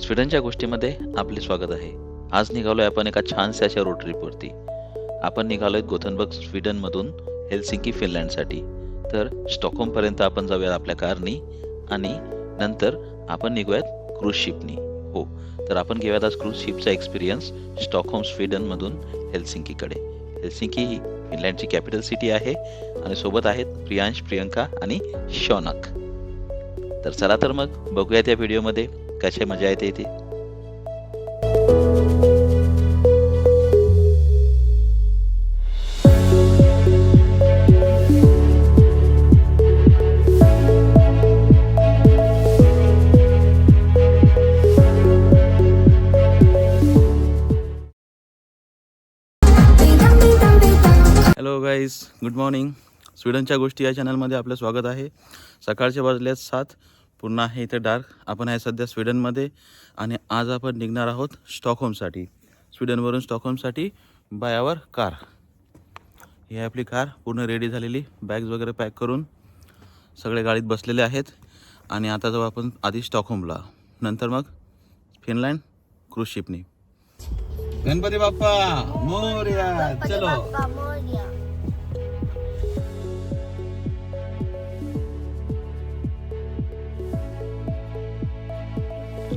स्वीडनच्या गोष्टीमध्ये आपले स्वागत आहे. आज निघालोय आपण एका छानशा अशा रोड ट्रिपवरती. आपण निघालोय गोथनबर्ग स्वीडनमधून हेल्सिंकी फिनलँडसाठी. तर स्टॉकहोमपर्यंत आपण जाऊयात आपल्या कारनी आणि नंतर आपण निघूयात क्रूज शिपनी. हो, तर आपण घेऊयात आज क्रूज शिपचा एक्सपिरियन्स स्टॉकहोम स्वीडनमधून हेल्सिंकीकडे. हेल्सिंकी ही फिनलँडची कॅपिटल सिटी आहे आणि सोबत आहेत प्रियांश, प्रियंका आणि शौनक. तर चला तर मग बघूयात या व्हिडिओमध्ये कशी मजा येते ते. Hello guys, good morning. स्वीडनच्या गोष्टी या चॅनलमध्ये आपलं स्वागत आहे. सकाळचे वाजले 7, पुन्हा आहे इथे डार्क. आपण आहे सध्या स्वीडनमध्ये आणि आज आपण निघणार आहोत स्टॉकहोमसाठी. स्वीडनवरून स्टॉकहोमसाठी बाय आवर कार. ही आहे आपली कार, पूर्ण रेडी झालेली. बॅग्स वगैरे पॅक करून सगळे गाडीत बसलेले आहेत आणि आता जाऊ आपण आधी स्टॉकहोमला, नंतर मग फिनलँड क्रूज शिपनी. गणपती बाप्पा मोरया. चलो.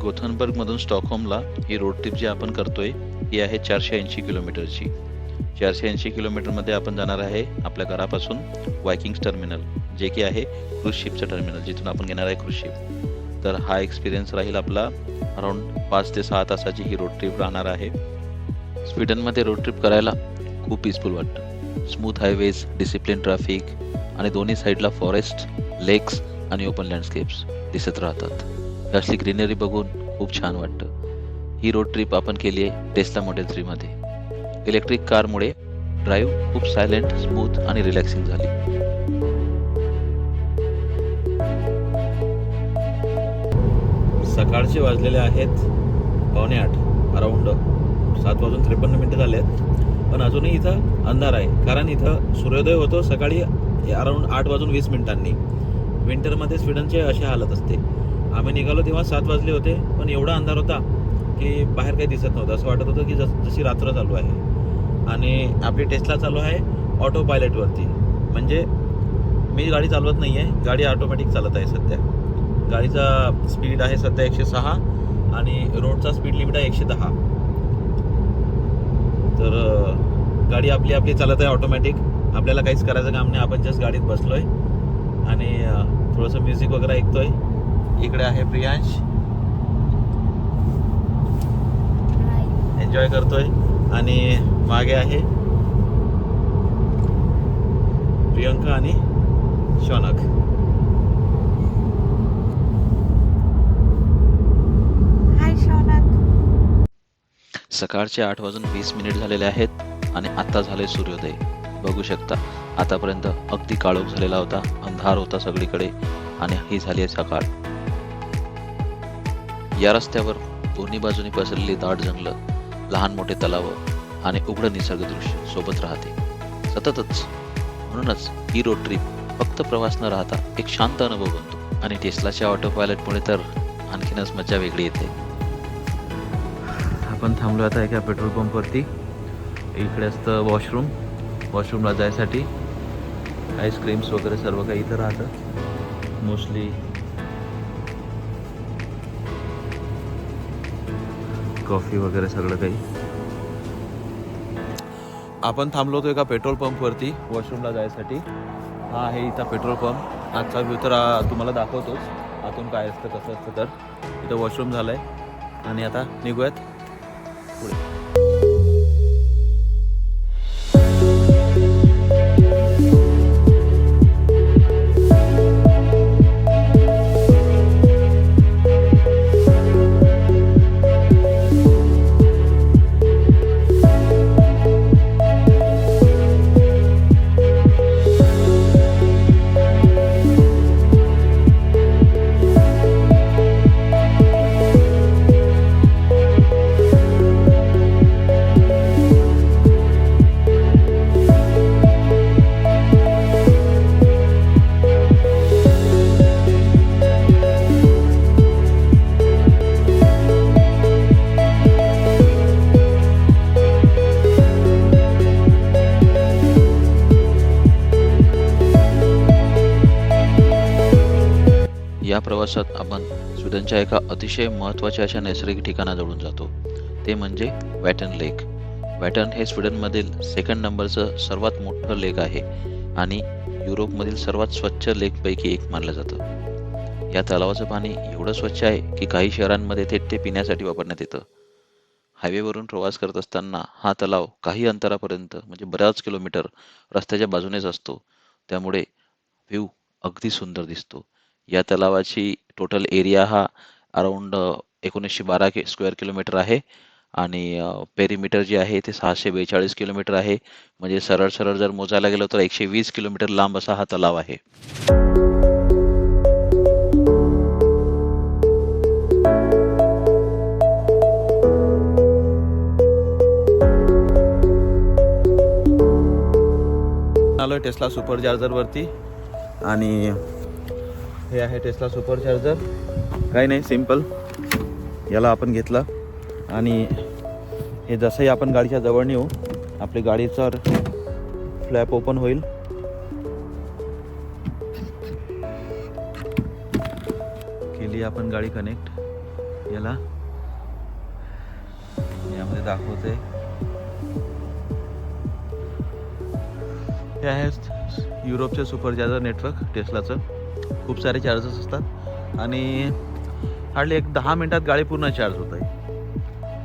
गोथनबर्गमधून स्टॉकहोमला ही रोड ट्रिप जी आपण करतोय ही आहे 480 किलोमीटरची. 480 किलोमीटरमध्ये आपण जाणार आहे आपल्या घरापासून वायकिंग्स टर्मिनल, जे की आहे क्रूज शिपचं टर्मिनल, जिथून आपण घेणार आहे क्रूज शिप. तर हा एक्सपिरियन्स राहील आपला अराउंड 5 ते 6 तासाची ही रोड ट्रिप राहणार आहे. स्वीडनमध्ये रोड ट्रिप करायला खूप पीसफुल वाटतं. स्मूथ हायवेज, डिसिप्लिन ट्रॅफिक आणि दोन्ही साईडला फॉरेस्ट, लेक्स आणि ओपन लँडस्केप्स दिसत राहतात. असली ग्रीनरी बघून खूप छान वाटतं. ही रोड ट्रिप आपण केली आहे टेस्ला मॉडेल 3 मध्ये. इलेक्ट्रिक कारमुळे ड्राईव्ह खूप सायलेंट, स्मूथ आणि रिलॅक्सिंग झाली. सकाळचे वाजलेले आहेत 7:45, अराउंड 7:53 झाले आहेत. पण अजूनही इथं अंधार आहे, कारण इथं सूर्योदय होतो सकाळी अराउंड 8:20 विंटरमध्ये स्वीडनचे अशी हालत असते. आम्ही निघालो तेव्हा 7 वाजले होते, पण एवढा अंधार होता की बाहेर काही दिसत नव्हतं. असं वाटत होतं की जशी रात्र चालू आहे. आणि आपली टेस्ला चालू आहे ऑटो पायलटवरती. म्हणजे मी गाडी चालवत नाही आहे, गाडी ऑटोमॅटिक चालत आहे सध्या. गाडीचा स्पीड आहे सध्या 106 आणि रोडचा स्पीड लिमिट आहे 110. तर गाडी आपली आपली चालत आहे ऑटोमॅटिक. आपल्याला काहीच करायचं काम नाही. आपण जस्ट गाडीत बसलोय आणि थोडंसं म्युझिक वगैरे ऐकतोय. इकडे आहे प्रियांश, एन्जॉय करतोय आणि मागे आहे प्रियंका आणि शौनक. हाय शौनक. सकाळचे 8:20 झालेले आहेत आणि आता झाले सूर्योदय. बघू शकता, आतापर्यंत अगदी काळोख झालेला होता, अंधार होता सगळीकडे आणि ही झाली आहे सकाळ. या रस्त्यावर दोन्ही बाजूनी पसरलेली दाट जंगलं, लहान मोठे तलाव आणि उघडं निसर्ग दृश्य सोबत राहते सततच. म्हणूनच ही रोड ट्रिप फक्त प्रवास न राहता एक शांत अनुभव बनतो. आणि टेस्लाच्या ऑटो पायलटमुळे तर आणखीनच मजा वेगळी येते. आपण थांबलो आता एका पेट्रोल पंपवरती. इकडे असतं वॉशरूम. वॉशरूमला जायसाठी आईस्क्रीम्स वगैरे सर्व काही इथं राहतं मोस्टली. कॉफी वगैरे सगळं काही. आपण थांबलो होतो एका पेट्रोल पंपवरती वॉशरूमला जायसाठी. हा आहे इथं पेट्रोल पंप. आजचा व्ह्यू तर तुम्हाला दाखवतोच आतून काय असतं कसं असतं. तर इथं वॉशरूम झालं आहे आणि आता निघूयात पुढे. प्रवासात आपण स्वीडनच्या एका अतिशय महत्त्वाच्या अशा नैसर्गिक ठिकाणाजवळून जातो, ते म्हणजे वॅटन लेक. वॅटन हे स्वीडनमधील सेकंड नंबरचं सर्वात मोठं लेक आहे आणि युरोपमधील सर्वात स्वच्छ लेकपैकी एक मानलं जातं. या तलावाचं पाणी एवढं स्वच्छ आहे की काही शहरांमध्ये थेट ते पिण्यासाठी वापरण्यात येतं. हायवेवरून प्रवास करत असताना हा तलाव काही अंतरापर्यंत म्हणजे बऱ्याच किलोमीटर रस्त्याच्या बाजूनेच असतो, त्यामुळे व्ह्यू अगदी सुंदर दिसतो. या तलावाची टोटल एरिया हा अराउंड 1912 स्क्वेअर किलोमीटर आहे आणि पेरीमीटर जे आहे ते 642 किलोमीटर आहे. म्हणजे सरळ सरळ जर मोजायला गेलो तर 120 किलोमीटर लांब असा हा तलाव आहे. आलो टेस्ला सुपर चार्जर वरती आणि हे आहे टेस्ला सुपर चार्जर. काही नाही, सिम्पल याला आपण घेतलं आणि हे जसंही आपण गाडीच्या जवळ नेऊ आपली गाडीचा फ्लॅप ओपन होईल. केली आपण गाडी कनेक्ट. याला यामध्ये दाखवते हे आहे युरोपचे सुपर चार्जर नेटवर्क टेस्लाचं. खूप सारे चार्जर्स असतात आणि हार्डली एक 10 मिनिटात गाडी पूर्ण चार्ज होत आहे.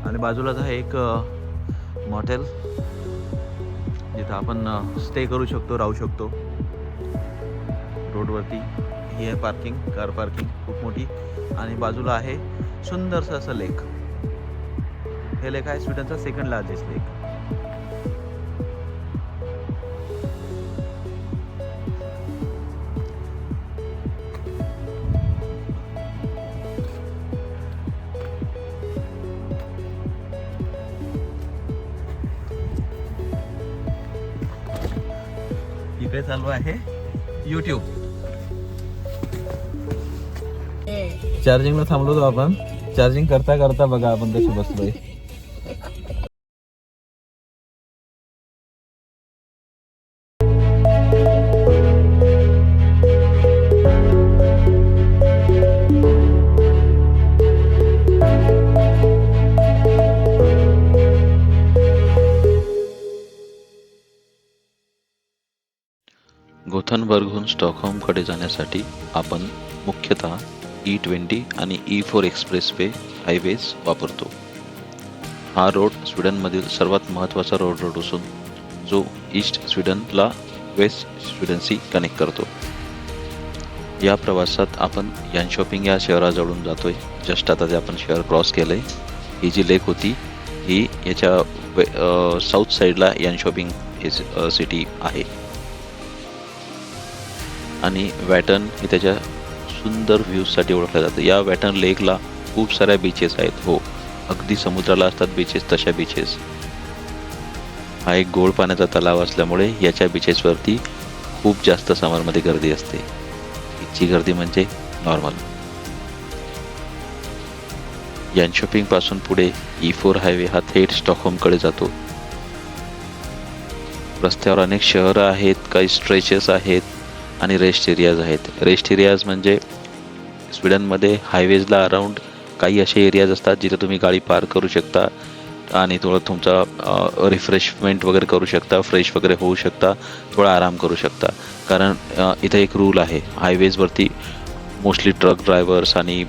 आणि बाजूलाच आहे एक मॉटेल जिथं आपण स्टे करू शकतो, राहू शकतो रोडवरती. ही आहे पार्किंग, कार पार्किंग खूप मोठी. आणि बाजूला आहे सुंदरसं असं लेक. हे लेक आहे स्वीडनचा सेकंड लार्जेस्ट लेक. इकडे चालू आहे YouTube. चार्जिंगला थांबलो होतो आपण. चार्जिंग करता करता बघा आपण कसे बसलोय. गोथनबर्गहून स्टॉकहोमकडे जाण्यासाठी आपण मुख्यतः E20 आणि E4 एक्सप्रेसवे हायवेज वापरतो. हा रोड स्वीडनमधील सर्वात महत्त्वाचा रोड असून जो ईस्ट स्वीडनला वेस्ट स्वीडनशी कनेक्ट करतो. या प्रवासात आपण यानशॉपिंग या शहराजवळून जातोय. जस्ट आता ते आपण शहर क्रॉस केलंय. ही जी लेक होती ही याच्या साऊथ साईडला यानशॉपिंग हे सिटी आहे आणि वॅटन हे त्याच्या सुंदर व्ह्यूजसाठी ओळखलं जातं. या वॅटन लेकला खूप साऱ्या बीचेस आहेत. हो, अगदी समुद्राला असतात बीचेस तशा बीचेस. हा एक गोड पाण्याचा तलाव असल्यामुळे याच्या बीचेसवरती खूप जास्त समरमध्ये गर्दी असते. इथची गर्दी म्हणजे नॉर्मल. यानशॉपिंग पासून पुढे E4 हायवे हा थेट स्टॉकहोमकडे जातो. रस्त्यावर अनेक शहरं आहेत, काही स्ट्रेचेस आहेत आणि रेस्ट एरियाज आहेत. रेस्ट एरियाज म्हणजे स्वीडनमध्ये हायवेजला अराउंड काही असे एरियाज असतात जिथे तुम्ही गाडी पार्क करू शकता आणि थोडं तुमचा रिफ्रेशमेंट वगैरे करू शकता, फ्रेश वगैरे होऊ शकता, थोडा आराम करू शकता. कारण इथे एक रूल आहे हायवेजवरती मोस्टली ट्रक ड्रायव्हर्स आणि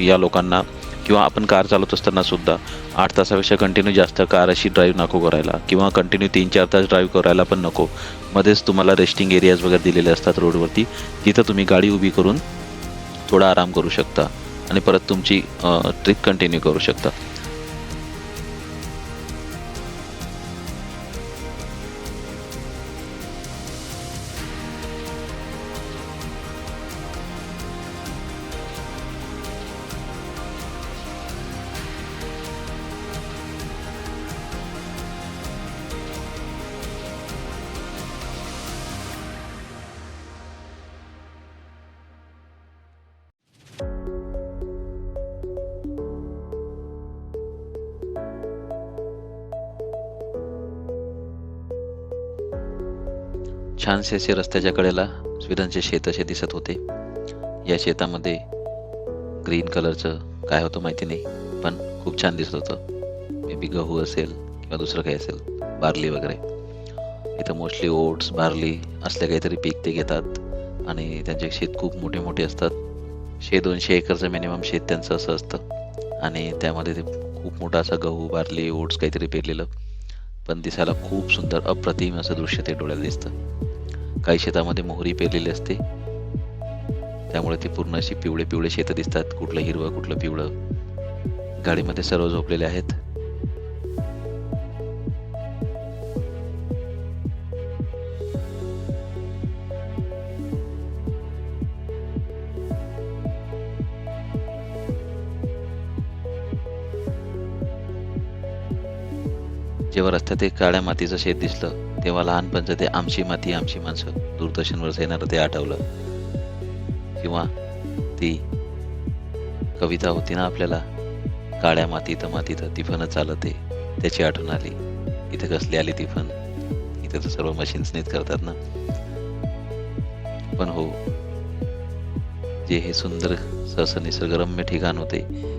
या लोकांना किंवा आपण कार चालवत असताना सुद्धा 8 तासापेक्षा कंटिन्यू जास्त कार अशी ड्राईव्ह नको करायला किंवा कंटिन्यू 3-4 तास ड्राईव्ह करायला पण नको. मध्येच तुम्हाला रेस्टिंग एरियाज वगैरे दिलेले असतात रोडवरती, जिथं तुम्ही गाडी उभी करून थोडा आराम करू शकता आणि परत तुमची ट्रिप कंटिन्यू करू शकता. छानसे असे रस्त्याच्या कडेला स्वीडनचे शेत असे दिसत होते. या शेतामध्ये ग्रीन कलरचं काय होतं माहिती नाही, पण खूप छान दिसत होतं. मे बी गहू असेल किंवा दुसरं काही असेल, बार्ली वगैरे. इथं मोस्टली ओट्स, बार्ली असले काहीतरी पीक ते घेतात आणि त्यांचे शेत खूप मोठे मोठे असतात. 100-200 एकरचं मिनिमम शेत त्यांचं असं असतं आणि त्यामध्ये ते खूप मोठा असा गहू, बार्ली, ओट्स काहीतरी पेरलेलं, पण दिसायला खूप सुंदर अप्रतिम असं दृश्य ते डोळ्याला दिसतं. काही शेतामध्ये मोहरी पेरलेली असते, त्यामुळे ती पूर्ण अशी पिवळे पिवळे शेतं दिसतात, कुठलं हिरवं कुठलं पिवळं. गाडीमध्ये सर्व झोपलेले आहेत. जेव्हा रस्त्यात एक काळ्या मातीचं शेत दिसलं, तेव्हा लहानपणचं ते आमची माती आमची माणसं दूरदर्शनवर येणारं ते आठवलं. किंवा ती कविता होती ना आपल्याला, काळ्या मातीत मातीत तिफन चालते, त्याची आठवण आली. इथं कसली आली तिफन? इथे तर सर्व मशीन्सनीच करतात ना. पण हो, जे हे सुंदर असं निसर्गरम्य ठिकाण होते,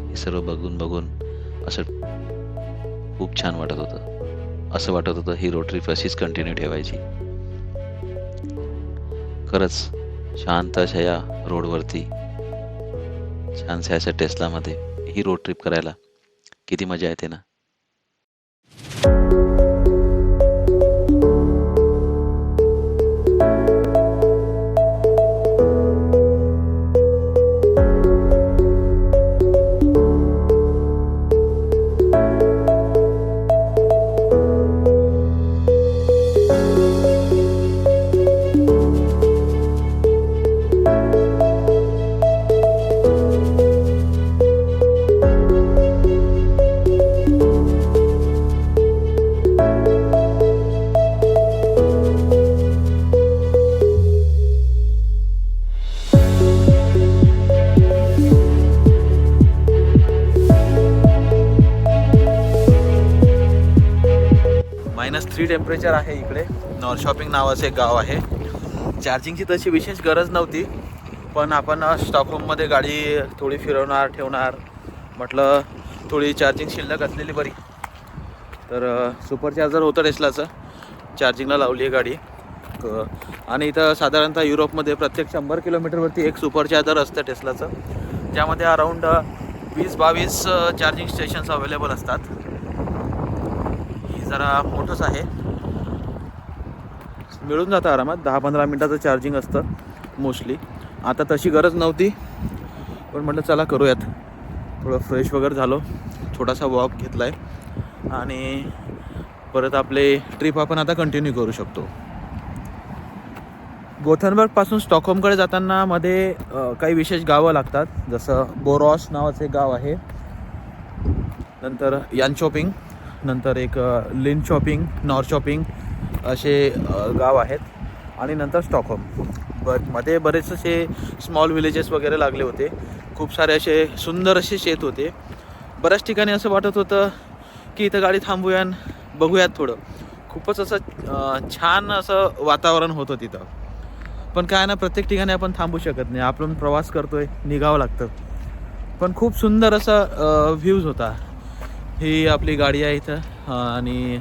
हे सर्व बघून बघून असं खूप छान वाटत होतं. असं वाटत होतं ही रोड ट्रिप अशीच कंटिन्यू ठेवायची. खरंच शांत अशा या रोडवरती, छानशा अशा टेस्लामध्ये ही रोड ट्रिप करायला किती मजा येते ना. -3 टेम्परेचर आहे इकडे. नॉर्थ शॉपिंग नावाचं एक गाव आहे. चार्जिंगची तशी विशेष गरज नव्हती, पण आपण स्टॉकहोममध्ये गाडी थोडी फिरवणार ठेवणार म्हटलं, थोडी चार्जिंग शिल्लक असलेली बरी. तर सुपर चार्जर होतं टेस्लाचं, चार्जिंगला लावली आहे गाडी. आणि इथं साधारणतः युरोपमध्ये प्रत्येक 100 किलोमीटरवरती एक सुपर चार्जर असतं टेस्लाचं, ज्यामध्ये अराऊंड 20-22 चार्जिंग स्टेशन्स अवेलेबल असतात. जरा मोठंच आहे, मिळून जातं आरामात. 10-15 मिनटाचं चार्जिंग असतं मोस्टली. आता तशी गरज नव्हती, पण म्हटलं चला करूयात. थोडं फ्रेश वगैरे झालो, छोटासा वॉक घेतला आहे आणि परत आपले ट्रिप आपण आता कंटिन्यू करू शकतो. गोथनबर्गपासून स्टॉकहोमकडे जाताना मध्ये काही विशेष गावं लागतात, जसं बोरॉस नावाचं एक गाव आहे, नंतर यानशॉपिंग, नंतर एक लिनशॉपिंग, नॉरशॉपिंग असे गाव आहेत आणि नंतर स्टॉकहोम. मध्ये बरेच असे स्मॉल विलेजेस वगैरे लागले होते. खूप सारे असे सुंदर असे शेत होते. बऱ्याच ठिकाणी असं वाटत होतं की इथं गाडी थांबूया, बघूयात थोडं. खूपच असं छान असं वातावरण होतं तिथं. पण काय ना, प्रत्येक ठिकाणी आपण थांबू शकत नाही. आपण प्रवास करतोय, निघावं लागतं. पण खूप सुंदर असा व्ह्यूज होता. ही आपली गाडी आहे इथं आणि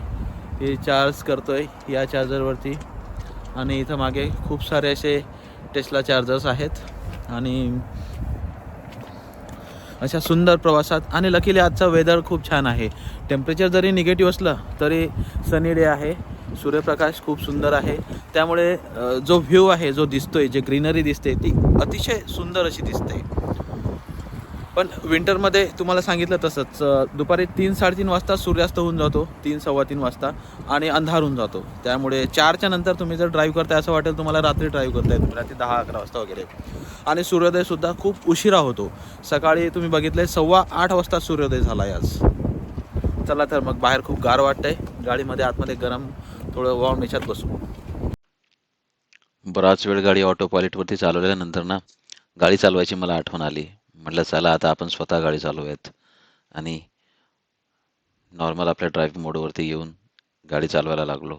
ही चार्ज करतोय या चार्जरवरती. आणि इथं मागे खूप सारे असे टेस्ला चार्जर्स आहेत आणि अशा सुंदर प्रवासात. आणि लकीली आजचा वेदर खूप छान आहे. टेम्परेचर जरी निगेटिव्ह असलं तरी सनी डे आहे, सूर्यप्रकाश खूप सुंदर आहे. त्यामुळे जो व्ह्यू आहे, जो दिसतोय, जे ग्रीनरी दिसते, ती अतिशय सुंदर अशी दिसते. पण विंटरमध्ये तुम्हाला सांगितलं तसंच दुपारी 3-3:30 वाजता सूर्यास्त होऊन जातो, 3-3:15 वाजता, आणि अंधार होऊन जातो. त्यामुळे 4च्या नंतर तुम्ही जर ड्राईव्ह करताय असं वाटेल तुम्हाला रात्री ड्राईव्ह करताय, रात्री 10-11 वाजता वगैरे. आणि सूर्योदयसुद्धा खूप उशिरा होतो. सकाळी तुम्ही बघितलं 8:15 वाजता सूर्योदय झाला आहे आज. चला तर मग, बाहेर खूप गार वाटतंय, गाडीमध्ये आतमध्ये गरम थोडं वॉर्म याच्यात बसू. बराच वेळ गाडी ऑटो पायलटवरती चालवल्यानंतर ना, गाडी चालवायची मला आठवण आली. म्हटलं चला आता आपण स्वतः गाडी चालवूयात आणि नॉर्मल आपल्या ड्राईव्ह मोडवरती येऊन गाडी चालवायला लागलो.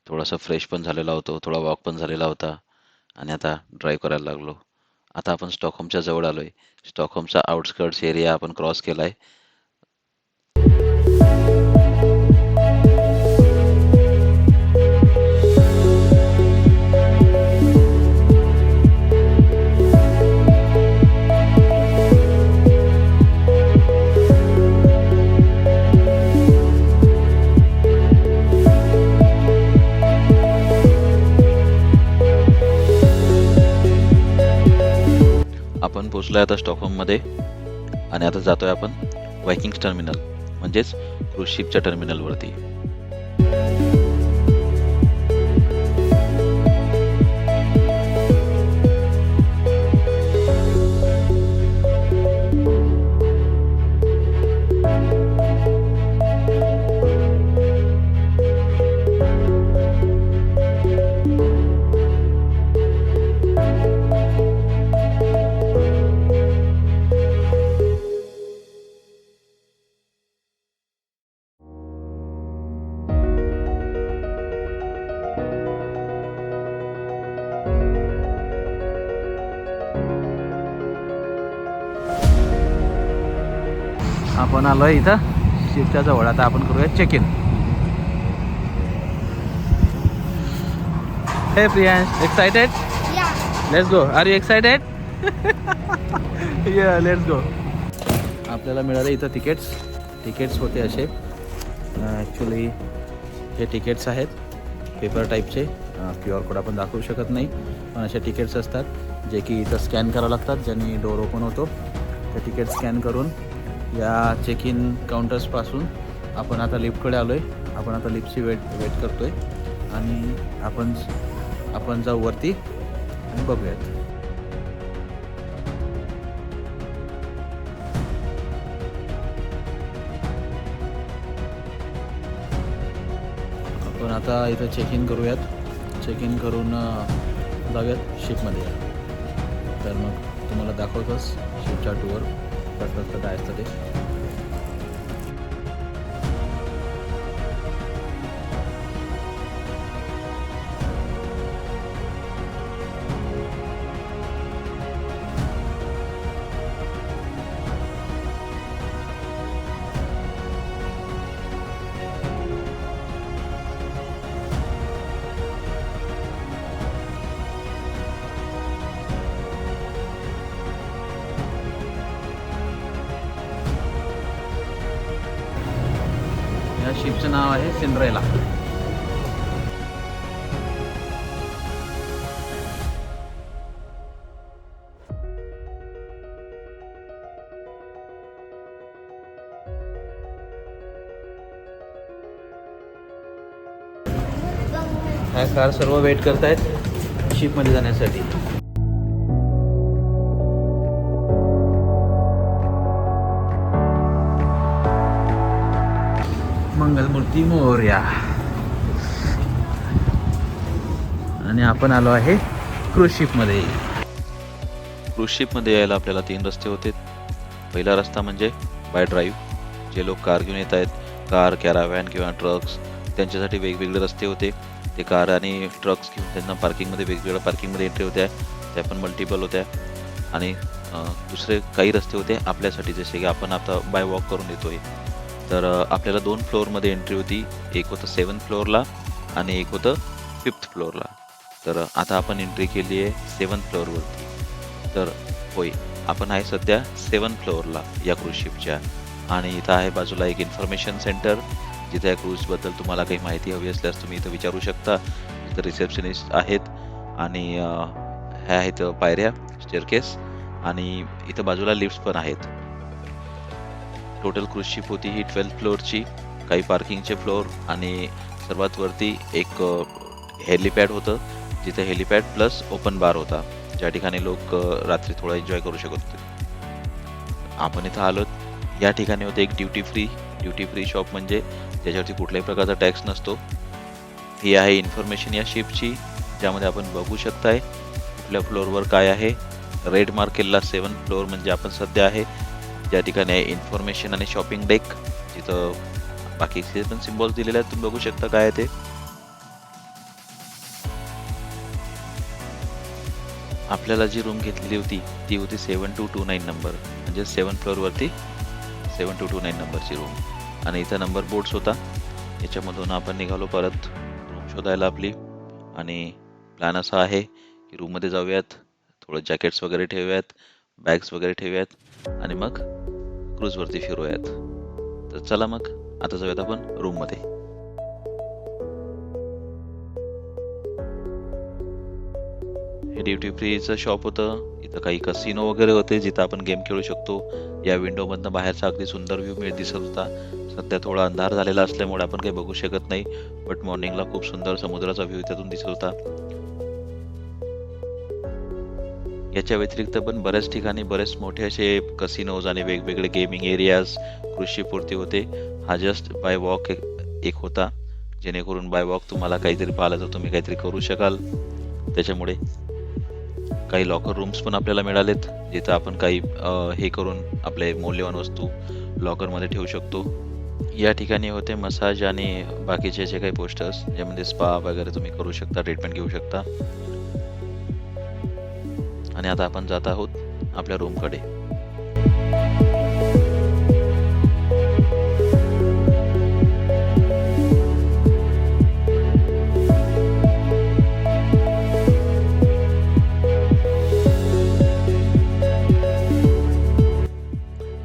थोडासा फ्रेश पण झालेला होतो, थोडा वॉक पण झालेला होता आणि आता ड्राईव्ह करायला लागलो. आता आपण स्टॉकहोमच्या जवळ आलोय. स्टॉकहोमचा आउटस्कर्ट्स एरिया आपण क्रॉस केलाय. आपण पोहोचलोय आता स्टॉकहोममध्ये आणि आता जातोय आपण वायकिंग्स टर्मिनल म्हणजेच क्रूज शिपच्या टर्मिनलवरती. आपण आलोय इथं शिपच्या जवळ. आता आपण करूया check in. Hey Priyansh, excited? Yeah. Let's go. Are you excited? Yeah let's go. आपल्याला मिळाले इथं तिकीट्स होते असे. ॲक्च्युली हे तिकीट्स आहेत पेपर टाईपचे. QR कोड आपण दाखवू शकत नाही, पण असे तिकीट्स असतात जे की इथं स्कॅन करावं लागतात. ज्यांनी डोर ओपन होतो ते तिकीट स्कॅन करून या चेक इन काउंटर्सपासून आपण आता लिफ्टकडे आलो आहे. आपण आता लिफ्टची वेट करतो आहे आणि आपण जाऊ वरती आणि बघूयात. आपण आता इथं चेक इन करूयात. चेक इन करून जाऊयात शिपमध्ये. तर मग तुम्हाला दाखवतोच शिपच्या टूवर कसं काय असतं ते. या शिपचं नाव आहे सिंड्रेला. ह्या कार सर्व वेट करतायत शिपमध्ये जाण्यासाठी. मंगलमूर्ती मोरया. आणि आपण आलो आहे क्रूज शिपमध्ये. क्रूज शिपमध्ये यायला आपल्याला 3 रस्ते होते. पहिला रस्ता म्हणजे बाय ड्राईव्ह. जे लोक कार घेऊन येत आहेत, कार, कॅराव्हॅन किंवा ट्रक्स, त्यांच्यासाठी वेगवेगळे रस्ते होते. ते कार आणि ट्रक्स घेऊन त्यांना पार्किंगमध्ये वेगवेगळ्या पार्किंगमध्ये एंट्री होत्या. त्या पण मल्टिपल होत्या. आणि दुसरे काही रस्ते होते आपल्यासाठी, जसे की आपण आता बाय वॉक करून येतोय. तर आपल्याला 2 फ्लोअरमध्ये एंट्री होती. एक होतं 7th फ्लोअरला आणि एक होतं 5th फ्लोअरला. तर आता आपण एंट्री केली आहे 7th फ्लोअरवरती. तर होय, आपण आहे सध्या 7th फ्लोअरला या क्रूज शिपच्या. आणि इथं आहे बाजूला एक इन्फॉर्मेशन सेंटर, जिथे या क्रूजबद्दल तुम्हाला काही माहिती हवी असल्यास तुम्ही इथं विचारू शकता. इथं रिसेप्शनिस्ट आहेत आणि ह्या आहेत पायऱ्या, स्टेअरकेस, आणि इथं बाजूला लिफ्ट पण आहेत. टोटल क्रूज शिप होती ही 12th फ्लोअरची. काही पार्किंगचे फ्लोअर आणि सर्वात वरती एक हेलिपॅड होतं, जिथे हेलिपॅड प्लस ओपन बार होता, ज्या ठिकाणी लोक रात्री थोडा एन्जॉय करू शकत होते. आपण इथं आलो. या ठिकाणी होते एक ड्युटी फ्री शॉप, म्हणजे ज्याच्यावरती कुठल्याही प्रकारचा टॅक्स नसतो. ही आहे इन्फॉर्मेशन या शिपची, ज्यामध्ये आपण बघू शकताय कुठल्या फ्लोअरवर काय आहे. रेड मार्क केलेला 7th फ्लोअर म्हणजे आपण सध्या आहे. ज्या ठिकाणी आहे इन्फॉर्मेशन आणि शॉपिंग डेक, जिथं बाकीचे पण सिम्बॉल्स दिलेले आहेत, तुम्ही बघू शकता काय आहे ते. आपल्याला जी रूम घेतलेली होती ती होती 7229 नंबर, म्हणजे 7th फ्लोअरवरती 7229 नंबरची रूम. आणि इथं नंबर बोर्ड्स होता. याच्यामधून आपण निघालो परत रूम शोधायला आपली. आणि प्लॅन असा आहे की रूममध्ये जाऊयात, थोडं जॅकेट्स वगैरे ठेवूयात, बॅग्स वगैरे ठेवूयात आणि मग क्रूजवरती फिरूयात. तर चला मग आता जाऊयात आपण रूममध्ये. हे ड्युटी फ्रीचं शॉप होतं. इथं काही कसिनो वगैरे होते जिथं आपण गेम खेळू शकतो. या विंडोमधनं बाहेरचा अगदी सुंदर व्ह्यू दिसत होता. सध्या थोडा अंधार झालेला असल्यामुळे आपण काही बघू शकत नाही, बट मॉर्निंगला खूप सुंदर समुद्राचा व्ह्यू त्यातून दिसत होता. याच्या व्यतिरिक्त पण बऱ्याच ठिकाणी बरेच मोठे असे कसिनोज आणि वेगवेगळे गेमिंग एरियाज क्रूज शिपवरती होते. हा जस्ट बाय वॉक एक होता, जेणेकरून बाय वॉक तुम्हाला काहीतरी पाहिलं तर तुम्ही काहीतरी करू शकाल. त्याच्यामुळे काही लॉकर रूम्स पण आपल्याला मिळालेत, जिथं आपण काही हे करून आपले मौल्यवान वस्तू लॉकरमध्ये ठेवू शकतो. या ठिकाणी होते मसाज आणि बाकीचे जे काही पोस्टर्स, ज्यामध्ये स्पा वगैरे तुम्ही करू शकता, ट्रीटमेंट घेऊ शकता. आणि आता आपण जात आहोत आपल्या रूमकडे.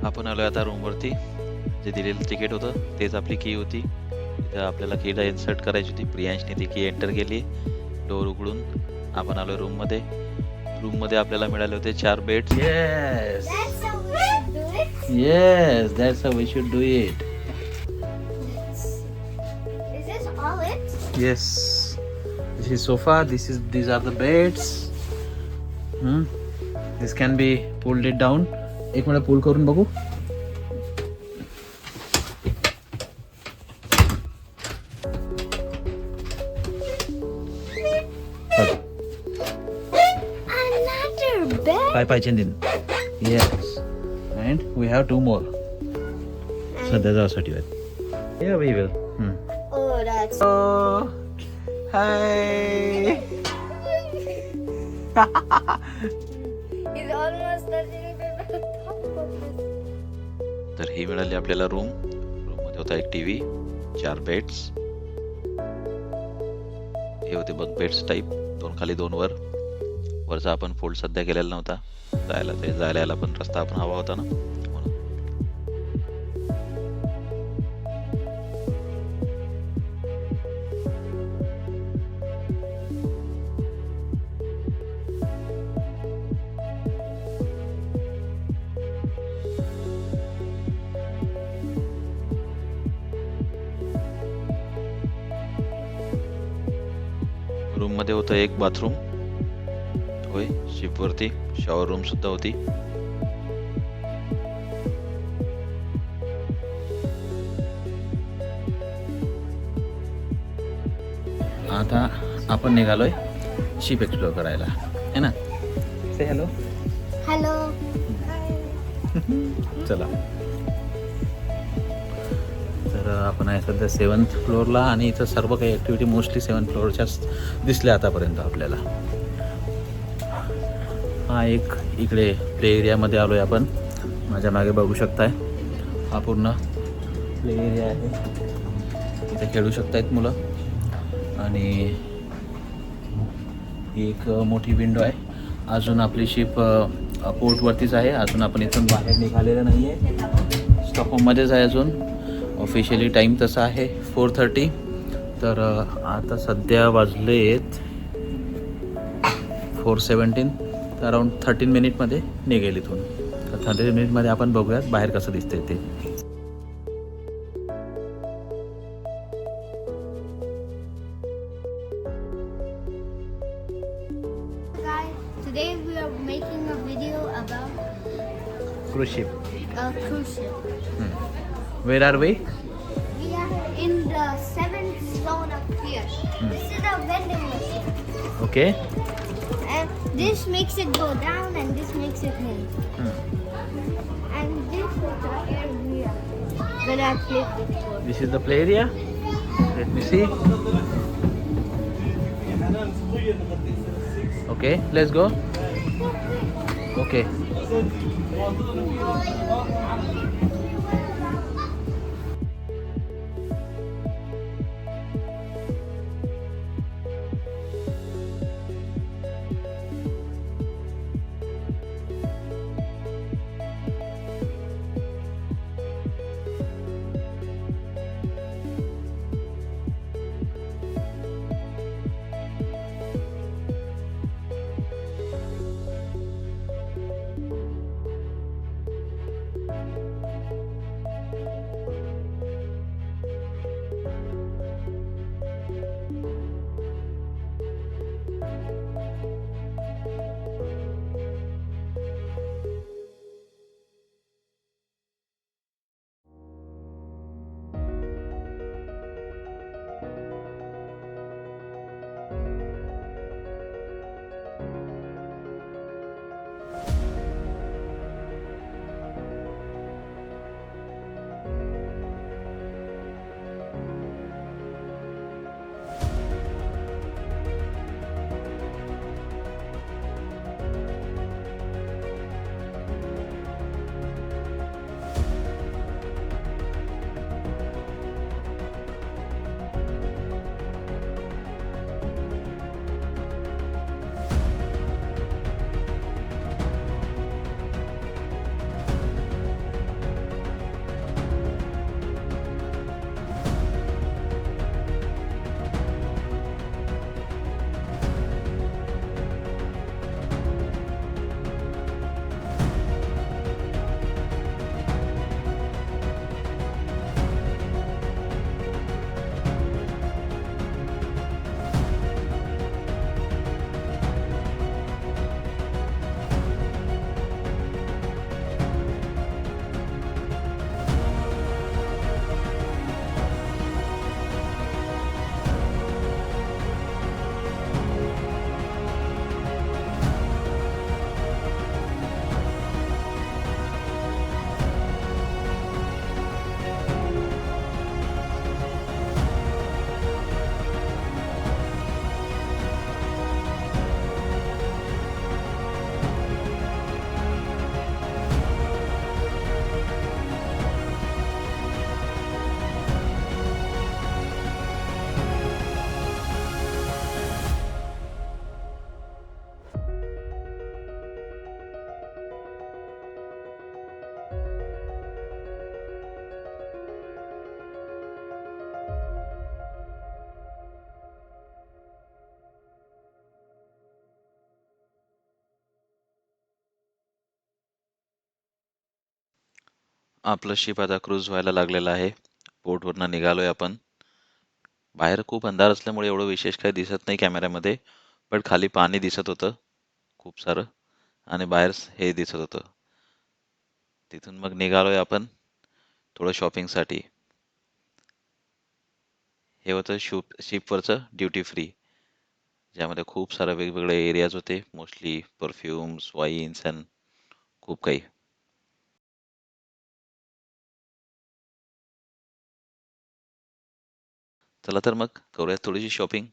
आपण आलोय आता रूमवरती. जे दिलेलं तिकीट होतं तेच आपली की होती. तिथं आपल्याला कीला इन्सर्ट करायची होती. प्रियांशने ती की एंटर केली. डोर उघडून आपण आलोय रूममध्ये. रूममध्ये आपल्याला मिळाले होते 4 beds. Yes That's how we should do it. Yes, that's how we should do it. Is this all it? Yes, this is sofa. These are the beds. This can be pulled it down. एक minute पुल करून बघू. Another bed. काय पाहिजे दिन? Yes, and we have 2 more. सध्या जाण्यासाठी आहेत. Yeah, we will. Oh, that's. Oh, hi. He's almost touching the top of this. तर ही मिळाली आपल्याला रूम. रूममध्ये होता एक टीव्ही, 4 बेड्स. हे होते बंक बेड्स टाईप, 2 खाली 2 वर. वरचा आपण फोल्ड सध्या केलेला नव्हता. जायला यायला पण रस्ता आपण हवा होता ना, म्हणून. रूम मध्ये होतं एक बाथरूम. होय, शिपवरती शॉवर रूम सुद्धा होती. आता आपण निघालोय शिप एक्सप्लोर करायला, है ना? से हॅलो. Hello. चला. तर आपण आहे सध्या 7th फ्लोअरला आणि इथं सर्व काही ॲक्टिव्हिटी मोस्टली 7th फ्लोअरच्याच दिसल्या आतापर्यंत आपल्याला. हा एक इकडे प्ले एरियामध्ये आलो आहे आपण. माझ्या मागे बघू शकताय, हा पूर्ण प्ले एरिया आहे. इथे खेळू शकतायत मुलं. आणि ही एक मोठी विंडो आहे. अजून आपली शिप पोर्टवरतीच आहे. अजून आपण इथून बाहेर निघालेलं नाही आहे. स्टॉकहोममध्येच आहे अजून. ऑफिशियली टाईम तसा आहे 4:30. तर आता सध्या वाजलेत 4:17. तर अराऊंड 13 मिनिटमध्ये निघेल इथून. तर 13 मिनिटमध्ये आपण बघूयात बाहेर कसं दिसतंय ते. Guys, today we are making a video about cruise ship. a cruise ship. Where are we? We are in the 7th zone up here. This is a vending machine. Okay. And this makes it go down and this makes it move. And this is the area where I played before. This is the play area. Let me see. Okay, let's go. Okay. आपलं ship आता cruise व्हायला लागलेलं आहे. पोर्टवरनं निघालोय आपण. बाहेर खूप अंधार असल्यामुळे एवढं विशेष काही दिसत नाही कॅमेऱ्यामध्ये, पण खाली पाणी दिसत होतं खूप सारं आणि बाहेर हे दिसत होतं. तिथून मग निघालोय आपण थोडं शॉपिंगसाठी. हे होतं शिपवरचं ड्युटी फ्री, ज्यामध्ये खूप सारे वेगवेगळे एरियाज होते, मोस्टली परफ्युम्स, वाईन्स अँड खूप काही. चला तर मग करूयात थोडीशी शॉपिंग.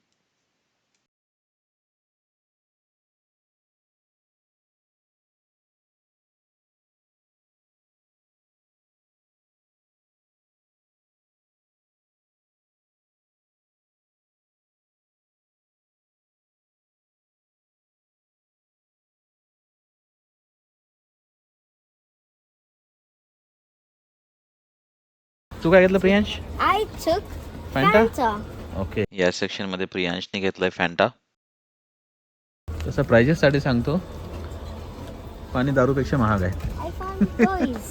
तू काय घेतलं Priyansh? I took Fanta? Fanta. Okay. या सेक्शन मध्ये प्रियांशने घेतलाय फॅन्टा. तसं प्राइजेस साठी सांगतो, पाणी दारूपेक्षा महाग आहे. I found toys.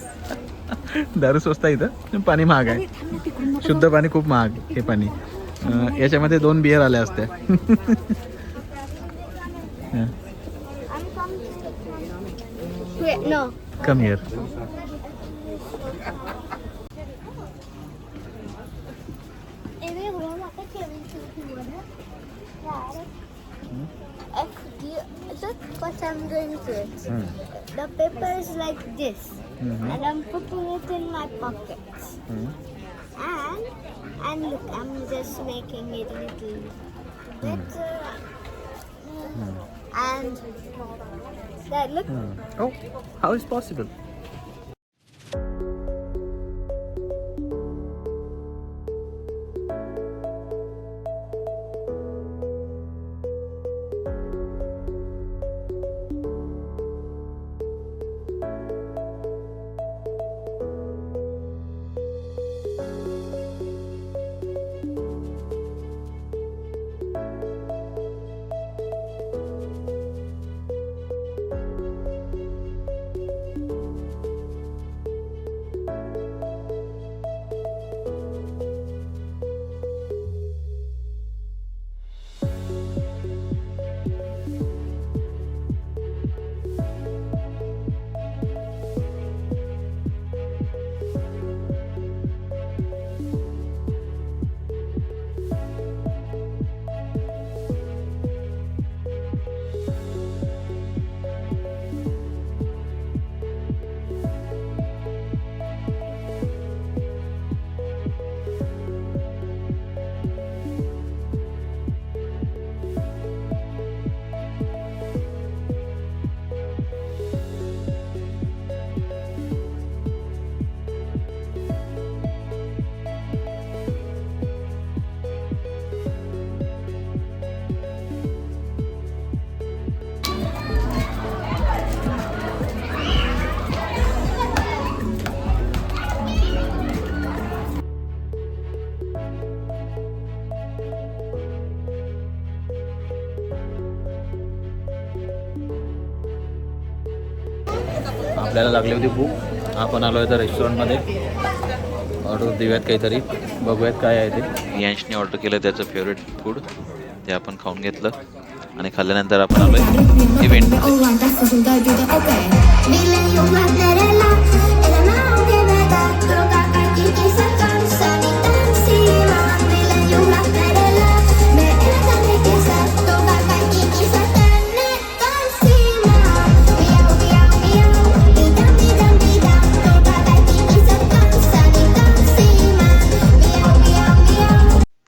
दारू स्वस्त आहे इथं, पाणी महाग आहे. शुद्ध पाणी खूप महाग हे पाणी. याच्यामध्ये 2 बियर आल्या असत्या. I'm coming. Wait, no. Come here. Look what I'm doing to it. The paper is like this, and I'm putting it in my pockets. And look, I'm just making it a little better. And Dad, look. Oh, how is possible? आपल्याला लागली होती भूक. आपण आलो आहे तर रेस्टॉरंटमध्ये order देऊयात काहीतरी, बघूयात काय आहे ते. यांशने ऑर्डर केलं त्याचं फेवरेट फूड, ते आपण खाऊन घेतलं आणि खाल्ल्यानंतर आपण आलो आहे इव्हेंट.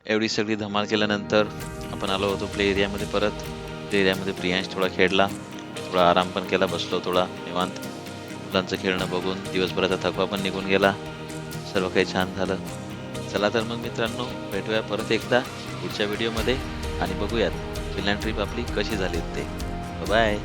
एवढी सगळी धमाल केल्यानंतर आपण आलो होतो प्ले एरियामध्ये. परत प्ले एरियामध्ये प्रियांश थोडा खेळला, थोडा आराम पण केला, बसलो थोडा निवांत. मुलांचं खेळणं बघून दिवसभराचा थकवा पण निघून गेला, सर्व काही छान झालं. चला तर मग मित्रांनो, भेटूया परत एकदा पुढच्या व्हिडिओमध्ये आणि बघूयात फिनलँड ट्रिप आपली कशी झाली ते. बाय.